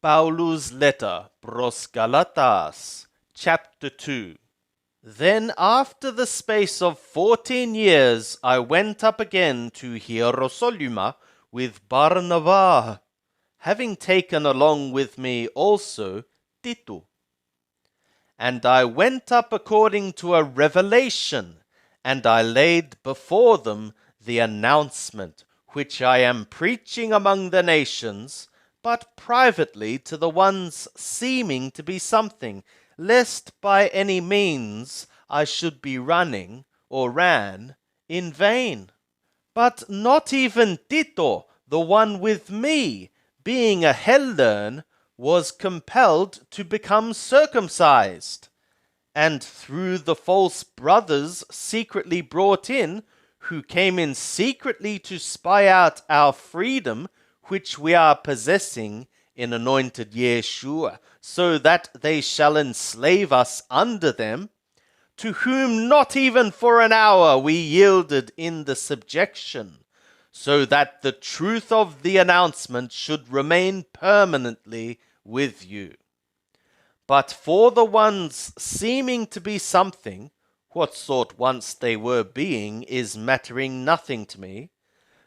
Paulus' letter pros Galatas, chapter 2. Then after the space of 14 years I went up again to Hierosolyma with Barnabas, having taken along with me also Titus. And I went up according to a revelation, and I laid before them the announcement which I am preaching among the nations, but privately to the ones seeming to be something, lest by any means I should be running, or ran, in vain. But not even Titus, the one with me, being a Hellene, was compelled to become circumcised, and through the false brothers secretly brought in, who came in secretly to spy out our freedom, which we are possessing in anointed Yeshua, so that they shall enslave us under them, to whom not even for an hour we yielded in the subjection, so that the truth of the announcement should remain permanently with you. But for the ones seeming to be something, what sort once they were being is mattering nothing to me.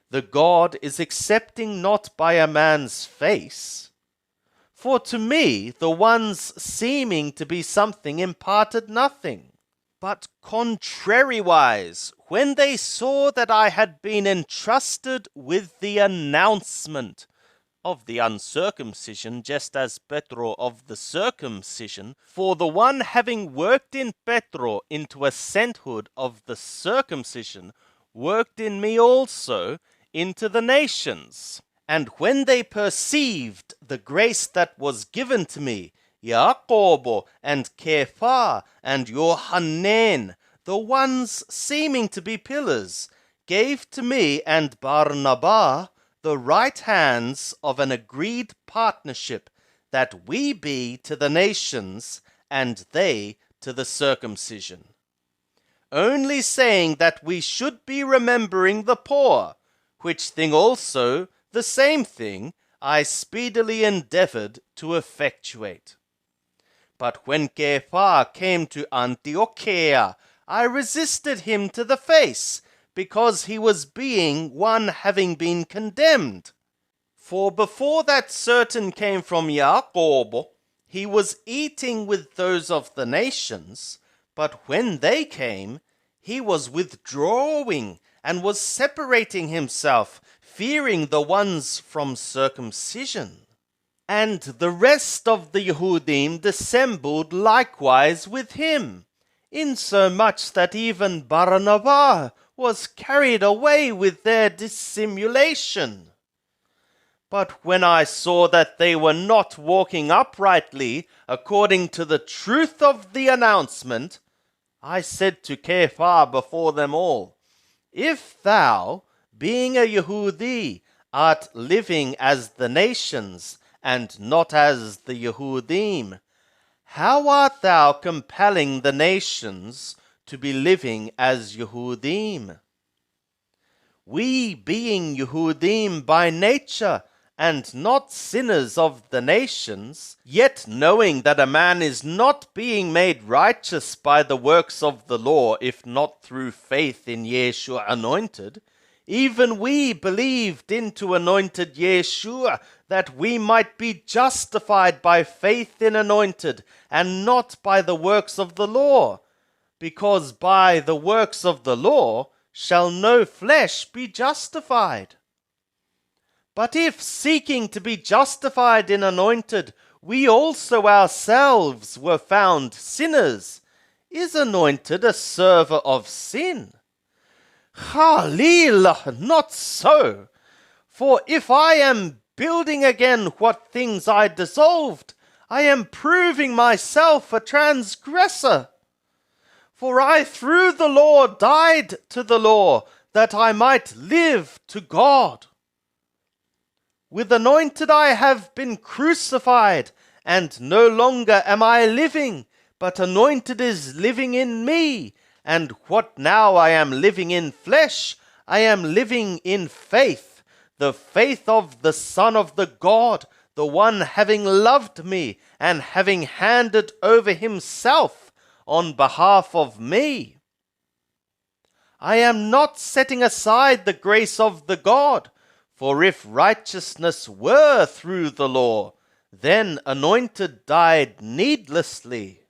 The God is accepting not by a man's face. For to me the ones seeming to be something imparted nothing. But contrariwise, when they saw that I had been entrusted with the announcement of the uncircumcision, just as Petro of the circumcision, for the one having worked in Petro into a sainthood of the circumcision, worked in me also into the nations. And when they perceived the grace that was given to me, Jacobo and Kepha and Johanan, the ones seeming to be pillars, gave to me and Barnabas the right hands of an agreed partnership, that we be to the nations and they to the circumcision. Only saying that we should be remembering the poor, which thing also, the same thing, I speedily endeavored to effectuate. But when Kepha came to Antiochia, I resisted him to the face, because he was being one having been condemned. For before that certain came from Jacob, he was eating with those of the nations, but when they came, he was withdrawing and was separating himself, fearing the ones from circumcision. And the rest of the Yehudim dissembled likewise with him, insomuch that even Barnabas was carried away with their dissimulation. But when I saw that they were not walking uprightly according to the truth of the announcement, I said to Kepha before them all, If thou, being a Yehudi, art living as the nations, and not as the Yehudim, how art thou compelling the nations to be living as Yehudim? We being Yehudim by nature, and not sinners of the nations, yet knowing that a man is not being made righteous by the works of the law, if not through faith in Yeshua anointed, even we believed into anointed Yeshua, that we might be justified by faith in anointed, and not by the works of the law, because by the works of the law shall no flesh be justified. But if, seeking to be justified in anointed, we also ourselves were found sinners, is anointed a server of sin? Chalil, not so. For if I am building again what things I dissolved, I am proving myself a transgressor. For I through the law died to the law, that I might live to God. With anointed I have been crucified, and no longer am I living, but anointed is living in me. And what now I am living in flesh, I am living in faith, the faith of the Son of the God the one having loved me and having handed over himself on behalf of me. I am not setting aside the grace of the God, for if righteousness were through the law, then anointed died needlessly.